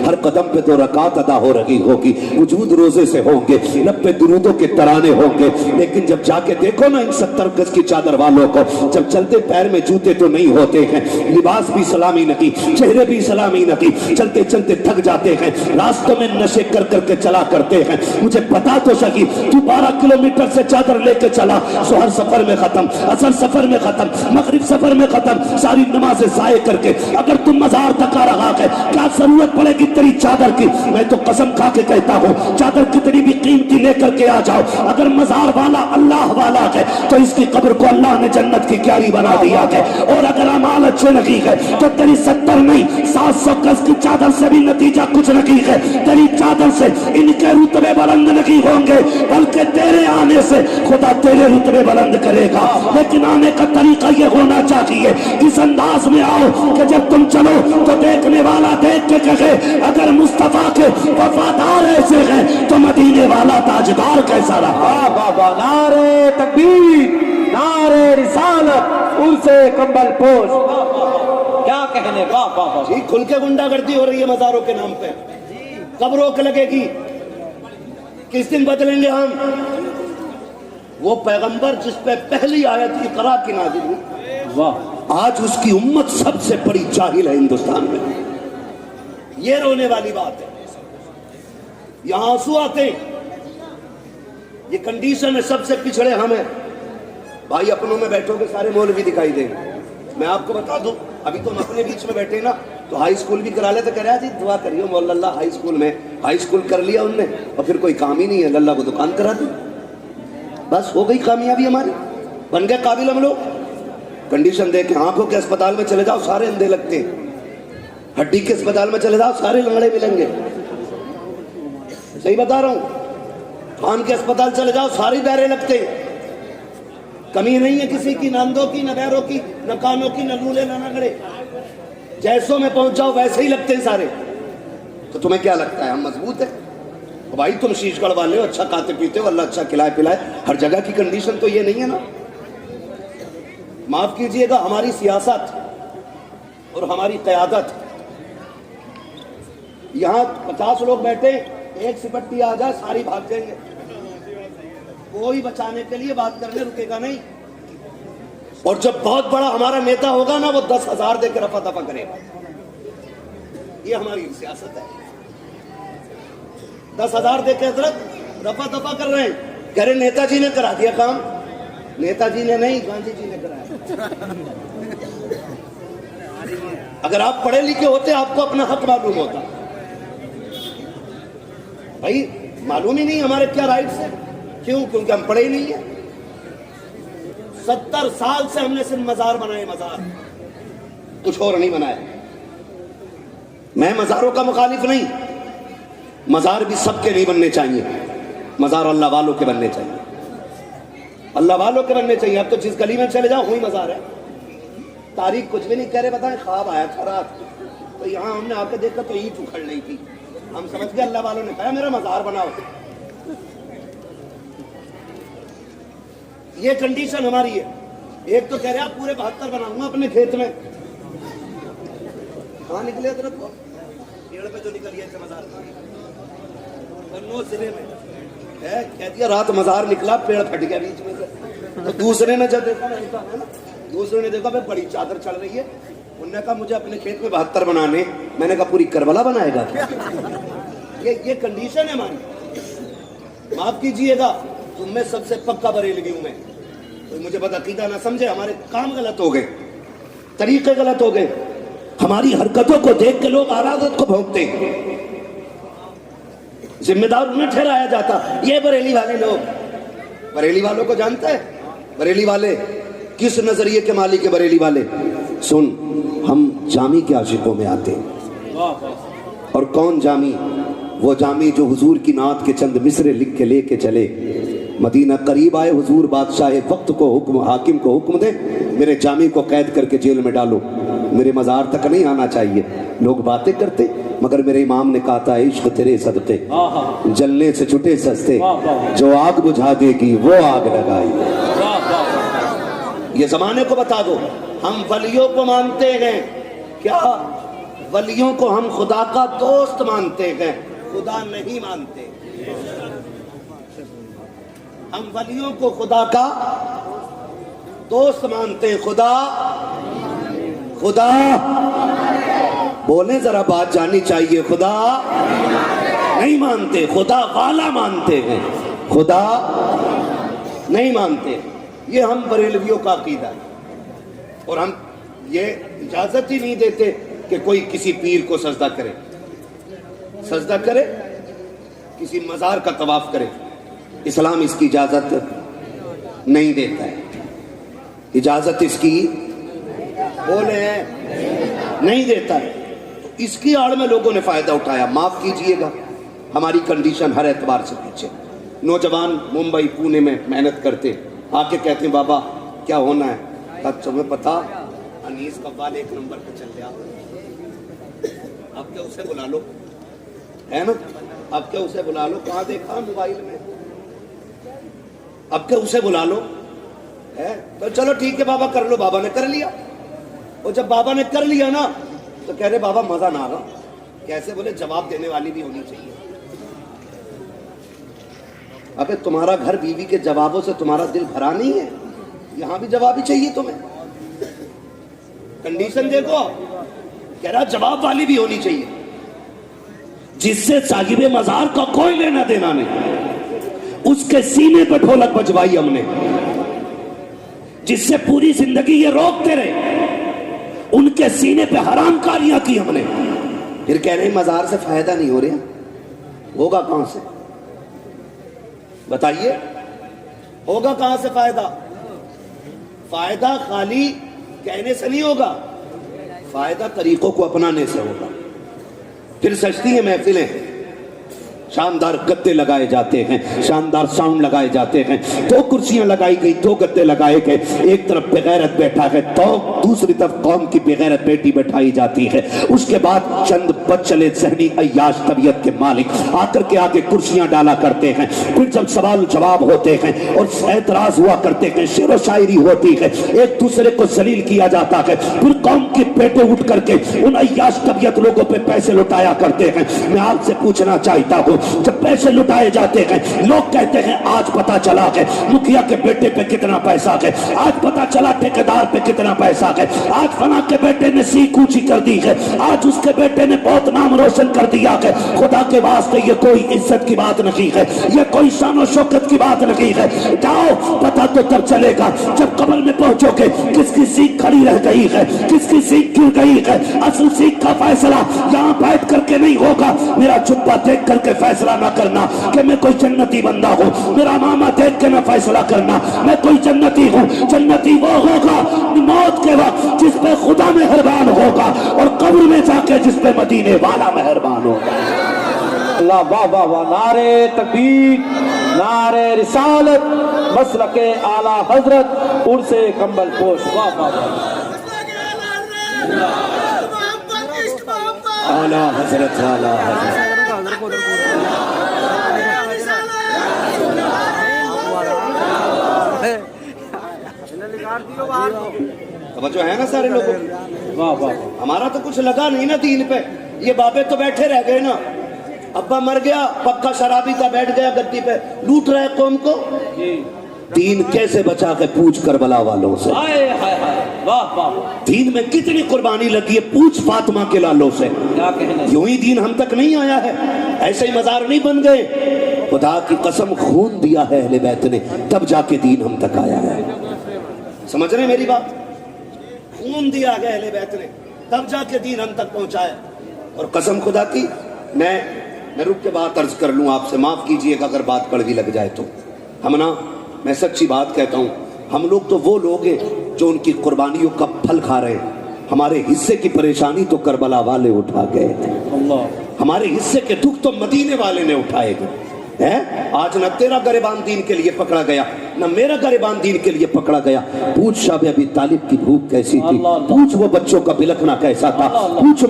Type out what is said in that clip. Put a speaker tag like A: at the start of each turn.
A: हर कदम पे 2 रकात अदा हो रही होगी, वजूद रोजे से होंगे, लब पे दुरूदों के तराने होंगे। लेकिन जब जाके देखो ना इन 70 गज की चादर वालों को, जब चलते पैर में जूते तो नहीं होते हैं, लिबास भी सलामी नहीं, चेहरे भी सलामी नहीं, चलते चलते थक जाते हैं, रास्तों में नशे कर करके चला करते हैं। मुझे बता तो सकी, तू 12 किलोमीटर से चादर लेके चला, सोहर सफर में खत्म, असर सफर में खत्म, मगरिब सफर में खत्म, सारी नमाजें ज़ाये करके अगर तुम मजार तक आ रहा है, क्या जरूरत पड़ेगी तेरी चादर की? मैं तो कसम खा के कहता हूँ, चादर कितनी भी कीमती लेकर के आ जाओ, अगर मजार वाला अल्लाह वाला है तो इसकी कब्र को अल्लाह ने जन्नत की क्यारी बना दिया है। और अगर अमाल अच्छे नहीं है तो तेरी 70 नहीं 700 गज की चादर से भी नतीजा कुछ नहीं है। तेरी चादर से इनके रुतबे बुलंद नहीं होंगे, बल्कि तेरे आने से खुदा तेरे रुतबे बुलंद करेगा। लेकिन आने का तरीका ये होना चाहिए, इस अंदाज में आओ कि जब तुम चलो तो देखने वाला देख के कहे, अगर मुस्तफा के वफादार ऐसे हैं तो मदीने वाला ताजदार कैसा रहा।
B: बाबा नारे तकबीर, नारे रिसालत, उर्से कंबल पोश, क्या कहने। वाह वाह वाह
A: जी, खुल के गुंडागर्दी हो रही है मजारों के नाम पे। कब रोक लगेगी? किस दिन बदलेंगे हम? वो पैगंबर जिस पे पहली आयत इकरा की नाज़िल हुई,
B: वाह,
A: आज उसकी उम्मत सबसे बड़ी जाहिल है हिंदुस्तान में। ये रोने वाली बात है, यहां आंसू आते हैं। ये कंडीशन है, सबसे पिछड़े हम हैं भाई। अपनों में बैठोगे सारे मौलवी दिखाई देंगे। मैं आपको बता दूं, अभी तो हम अपने बीच में बैठे ना, तो हाई स्कूल भी करा ले तो कह जी दुआ करियो मौला हाई स्कूल में। हाई स्कूल कर लिया उनने और फिर कोई काम ही नहीं है, लल्ला को दुकान करा दी, बस हो गई कामयाबी हमारी, बन गए काबिल हम लोग। कंडीशन देख के आंखों के अस्पताल में चले जाओ सारे अंधे लगते हैं, हड्डी के अस्पताल में चले जाओ सारे लंगड़े मिलेंगे, सही बता रहा हूं। कान के अस्पताल चले जाओ सारे बहरे लगते हैं, कमी नहीं है किसी की, न अंधों की, न बहरों की, न कानों की, न लूले, न लंगड़े। जैसों में पहुंच जाओ वैसे ही लगते हैं सारे। तो तुम्हें क्या लगता है हम मजबूत है? भाई तुम शीशगढ़ वाले हो, अच्छा खाते पीते हो, अल्लाह अच्छा खिलाए पिलाए। हर जगह की कंडीशन तो ये नहीं है ना। माफ कीजिएगा, हमारी सियासत और हमारी क़यादत, यहां 50 लोग बैठे, एक सिपट्टी आ जाए सारी भाग जाएंगे, कोई बचाने के लिए बात करने रुकेगा नहीं। और जब बहुत बड़ा हमारा नेता होगा ना, वो 10,000 देकर रफा दफा करेगा। ये हमारी सियासत है। 10,000 देकर हजरत रफा दफा कर रहे हैं, कह रहे नेताजी ने करा दिया काम। नेताजी ने नहीं, गांधी जी ने कराया। अगर आप पढ़े लिखे होते आपको अपना हक मालूम होता। भाई मालूम ही नहीं हमारे क्या राइट्स है। क्यों? क्योंकि हम पढ़े ही नहीं है। 70 साल से हमने सिर्फ मजार बनाए, मजार, कुछ और नहीं बनाया। मैं मजारों का मुखालिफ नहीं, मजार भी सबके नहीं बनने चाहिए, मजार अल्लाह वालों के बनने चाहिए, अल्लाह वालों के बनने चाहिए। अब तो जिस गली में चले जाओ वही मजार है। तारीख कुछ भी नहीं कह रहे, बताएं ख्वाब आया था रात, तो यहाँ हमने आके देखा तो ईंट उखड़ रही थी, हम समझ गए अल्लाह वालों ने कहा मेरा मजार बनाओ। ये कंडीशन हमारी है। एक तो कह रहे आप पूरे 72 बनाऊंगा अपने खेत में। कहाँ निकले तरफ को? पेड़ पे जो निकल गया मजार जिले में है, कह दिया रात मजार निकला, पेड़ फट गया बीच में से। तो दूसरे ने जब देखा ना, दूसरे ने देखा भाई बड़ी चादर चल रही है, उन्होंने कहा मुझे अपने खेत में 72 बनाने। मैंने कहा पूरी करबला बनाएगा क्या? ये कंडीशन है हमारी। माफ कीजिएगा, तुम में सबसे पक्का बरेलवी हूं मैं, तो मुझे बदअकीदा ना समझे। हमारे काम गलत हो गए, तरीके गलत हो गए, हमारी हरकतों को देख के लोग आरादत को भोंकते हैं, जिम्मेदार उन्हें ठहराया जाता। ये बरेली वाले लोग, बरेली वालों को जानते हैं? बरेली वाले किस नजरिए के मालिक है? बरेली वाले सुन, हम जामी के आशिकों में आते हैं। और कौन जामी? वो जामी जो हुजूर की नात के चंद मिसरे लिख के लेके चले। मदीना करीब आए हुजूर, बादशाह वक्त को हुक्म, हाकिम को हुक्म दे मेरे जामी को कैद करके जेल में डालो, मेरे मजार तक नहीं आना चाहिए। लोग बातें करते, मगर मेरे इमाम ने कहा था इश्क तेरे सदके जलने से छुटे सस्ते, जो आग बुझा देगी वो आग लगाई। ये जमाने को बता दो, हम वलियों को मानते हैं क्या? ولیوں کو ہم خدا کا دوست مانتے ہیں، خدا نہیں مانتے۔ ہم ولیوں کو خدا کا دوست مانتے ہیں، خدا بولیں ذرا، بات جانی چاہیے، خدا نہیں مانتے، خدا والا مانتے ہیں، خدا نہیں مانتے۔ یہ ہم بریلویوں کا عقیدہ ہے، اور ہم یہ اجازت ہی نہیں دیتے کہ کوئی کسی پیر کو سجدہ کرے، کسی مزار کا طواف کرے۔ اسلام اس کی اجازت نہیں دیتا ہے، اجازت اس کی بولے نہیں دیتا ہے۔ تو اس کی آڑ میں لوگوں نے فائدہ اٹھایا۔ معاف کیجئے گا، ہماری کنڈیشن ہر اعتبار سے پیچھے۔ نوجوان ممبئی پونے میں محنت کرتے، آ کے کہتے ہیں بابا کیا ہونا ہے؟ تب تمہیں پتا انیس قوال 1 نمبر پہ چل رہا، اب کیا اسے بلا لو، ہے نا؟ اب کیا اسے بلا لو، کہاں دیکھا موبائل میں، اب کیا اسے بلا لو، ہے تو چلو ٹھیک ہے بابا کر لو۔ بابا نے کر لیا، اور جب بابا نے کر لیا نا تو کہہ رہے بابا مزہ نہ آ رہا۔ کیسے؟ بولے جواب دینے والی بھی ہونی چاہیے۔ ابے تمہارا گھر بیوی کے جوابوں سے تمہارا دل بھرا نہیں ہے؟ یہاں بھی جواب ہی چاہیے تمہیں۔ کنڈیشن دیکھو، کہہ رہا جواب والی بھی ہونی چاہیے، جس سے صاحب مزار کا کوئی لینا دینا نہیں، اس کے سینے پہ ڈھولک بجوائی ہم نے، جس سے پوری زندگی یہ روکتے رہے، ان کے سینے پہ حرام کاریاں کی ہم نے۔ پھر کہہ رہے ہیں مزار سے فائدہ نہیں ہو رہا، ہوگا کہاں سے؟ بتائیے ہوگا کہاں سے فائدہ؟ فائدہ خالی کہنے سے نہیں ہوگا، فائدہ طریقوں کو اپنانے سے ہوگا۔ پھر سجتی ہیں محفلیں، شاندار گدے لگائے جاتے ہیں، شاندار ساؤنڈ لگائے جاتے ہیں، 2 کرسیاں لگائی گئی، 2 گدے لگائے گئے، ایک طرف بغیرت بیٹھا ہے تو دوسری طرف قوم کی بغیرت بیٹی بیٹھائی جاتی ہے۔ اس کے بعد چند بد چلے ذہنی عیاش طبیعت کے مالک آ کر کے آگے کرسیاں ڈالا کرتے ہیں۔ پھر جب سوال جواب ہوتے ہیں اور اعتراض ہوا کرتے ہیں، شعر و شاعری ہوتی ہے، ایک دوسرے کو ذلیل کیا جاتا ہے، پھر قوم کے بیٹے اٹھ کر کے ان عیاش طبیعت لوگوں پہ پیسے لٹایا کرتے ہیں۔ میں آپ سے پوچھنا چاہتا ہوں، جب پیسے لٹائے جاتے ہیں لوگ کہتے ہیں آج پتا چلا کہ مکھیا کے بیٹے پہ کتنا پیسہ ہے، آج پتا چلا ٹھیکیدار پہ کتنا پیسہ ہے، آج فلاں کے بیٹے نے سیکھ اونچی کر دی ہے، آج اس کے بیٹے نے بہت نام روشن کر دیا ہے۔ خدا کے واسطے یہ کوئی عزت کی بات نہیں ہے، یہ کوئی شان و شوکت کی بات نہیں ہے۔ جاؤ، پتا تو تب چلے گا جب قبر میں پہنچو گے کس کی سیکھ کھڑی رہ گئی ہے، کس کی سیکھ گر گئی ہے۔ اصل سیکھ کا فیصلہ یہاں بیٹھ کر کے نہیں ہوگا۔ میرا جبہ دیکھ کر کے فیصلہ نہ کرنا کہ میں کوئی جنتی بندہ ہوں، میرا ماما دیکھ کے نہ فیصلہ کرنا میں کوئی جنتی ہوں۔ جنتی وہ ہوگا موت کے وقت جس پہ خدا مہربان ہوگا، اور قبر میں جا کے جس پہ مدینے والا مہربان ہوگا۔
B: اللہ واہ واہ واہ، نعرے تکبیر، نعرے رسالت، مسلک اعلیٰ حضرت، عرس کمبل پوش، واہ واہ واہ،
A: اعلیٰ حضرت، اعلیٰ حضرت۔ توجہ ہے نا سارے لوگوں،
B: واہ واہ،
A: ہمارا تو کچھ لگا نہیں نا دین پہ۔ یہ بابے تو بیٹھے رہ گئے نا، ابا مر گیا، پکا شرابی کا بیٹھ گیا گدی پہ، لوٹ رہے قوم کو۔ دین کیسے بچا کے پوچھ کربلا والوں سے،
B: واہ واہ،
A: دین میں کتنی قربانی لگی ہے، پوچھ فاطمہ کے لالوں سے۔
B: کیا کہنا،
A: یوں ہی دین ہم تک نہیں آیا ہے، ایسے ہی مزار نہیں بن گئے۔ خدا کی قسم خون دیا ہے اہل بیت نے، تب جا کے دین ہم تک آیا ہے۔ سمجھ رہے ہیں میری بات؟ خون دیا ہے اہل بیت نے، تب جا کے دین ہم تک پہنچایا۔ اور قسم خدا کی، میں رک کے بات عرض کر لوں آپ سے، معاف کیجئے گا اگر بات کڑوی لگ جائے تو۔ ہم نا، میں سچی بات کہتا ہوں، ہم لوگ تو وہ لوگ ہیں جو ان کی قربانیوں کا پھل کھا رہے ہیں۔ ہمارے حصے کی پریشانی تو کربلا والے اٹھا گئے تھے، ہمارے حصے کے دکھ تو مدینے والے نے اٹھائے گئے۔ آج نہ تیرا گریبان دین کے لیے پکڑا گیا، نہ میرا گریبان دین کے لیے پکڑا گیا۔ پوچھ شاہ ابی طالب کی بھوک کیسی تھی، پوچھ وہ بچوں کا بلکنا کیسا تھا، پوچھ